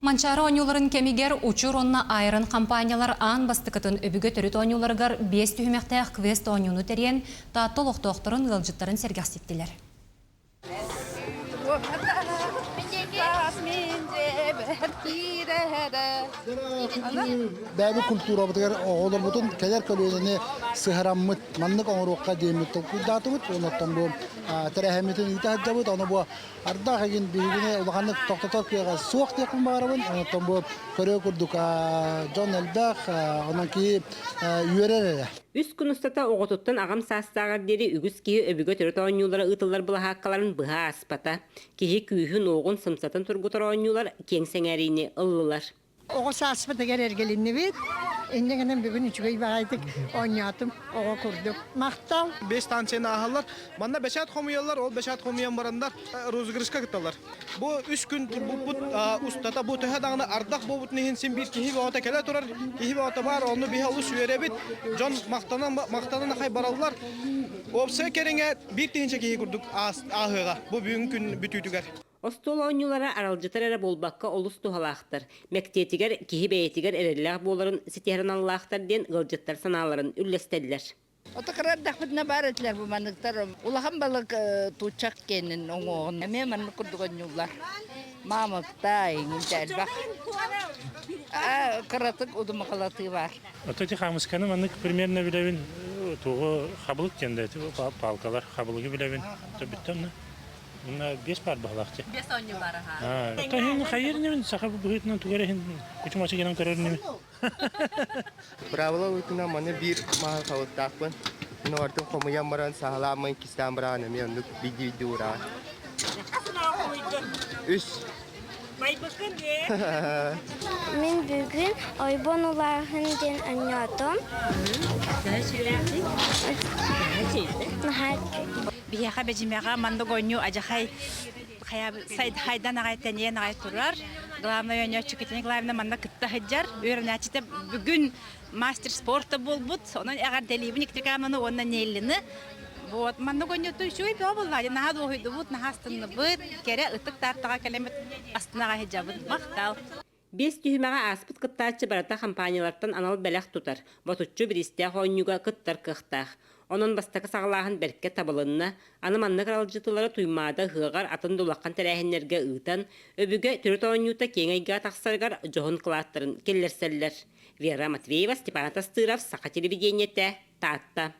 Манчары оңюларын кемигер учур онна айрын компаниялар аан бастыкытын өбүгө төрүт оңюларыгар 5 түхүмәктәк квест оңюну терен тааттыл оқтоқтырын ылжыттарын сергастиптилер. Бәбі культура бұтығар оғылыр бұтын кәлер көлөйдені сығыраммыт, маннық оңыруққа деймітті күлдатымыт, оныттан бұл тәрәхәметін үйті әджабыт, оны бұл ардақ еген бейгіне ұлғанық тоқтатар күйеға суақ дейқін бағарабын, оныттан бұл көрі күрдік Джон Әлбәқ, онан кейі үйерер. Үс күністата оғытыттан ағам састағар дері үгіз кейі өбігі түріт оңюлары ұтылар бұла хаққаларын бұға аспата. Кейі күйхін оғын сымсатын тұрғытар оңюлар кеңсеңәріне ұлылар. Oğa saçma da gelir gelinli bit. İnneğinin bir gün üçüge bağaydık, oynatım, oğa kurduk. Maktal. 5 tançeni ahallar. Bana 5 at komuyorlar, ol 5 at komuyan baranlar rozgırışka gittiler. Bu 3 gün bu ustata bu töhe dağını ardak bu nehin sin bir kihi ve ota kele turar. Kihi ve ota var onu bir halı süre bit. John maktanan hay barallar. Opsa kerenge bir tihince kihi kurduk ahıga. Bu büyük gün bütüdüger. Остол оңюлара аралжытар әрі болбаққа олыс тухалақтыр. Мәктетігер, кихи бәйетігер әрелләқ боларын сетерін аллақтар ден ғылжыттар саналарын үллестәділер. Отақырар дақпытына бар әтілер бұл манықтар. Улахан балық тұчақ кенін оңуғын. Әме манық күрдік оңюлар. Мамықта, еңінті әлбақ. Қыратық ұдымы қалаты бар. Отати хамысканы манық примерно білевін туғы қабылық кенді, палкалар қабылығы білевін. Біттімні. Bunlar 5 par bağlaktı. 5 oňulara ha. Ha, tahin hayırını men sağa bu büyütün tugara hin küçük maçı gelen kararını. Bravo utuna mane bir mahal kavuttakpın. Nortu komuyan maran sahalamın kistan branım yandık videora. Üç. Мен бүгін ойбон оларғын ден анятым. Бияха бежимега манда гоню ажахай сайд хайдан агайтен агай турар. Главное оня чукитен главное манда кытта хаджар. Өрнәчите бүгүн мастер спорта болбут. Онун агар делибин иктикаманы оннан неллини. Вот манда гоню туйшуй бабылла. На хаду хойду бут на хастынны бит. Кере ытык тартага келемет астынага хаджабын мактал. 5 түхүмәгә аспыт кыттачы барата компаниялардан анал бәләк тутар. Ботуччу биристә хойнюга кыттар кыхтах. Onun bastaka sağlağın berke tabılınna, anımanlık alıcıtıları tuymada hığar atın dolakkan terəhinlərgə ıtan, öbüge türüt oğunyuta kengayga taqsargar johun kılattırın kellerseller. Vera Matveyeva, Stepan Atastırov, Saqa televideniyete, Tatta.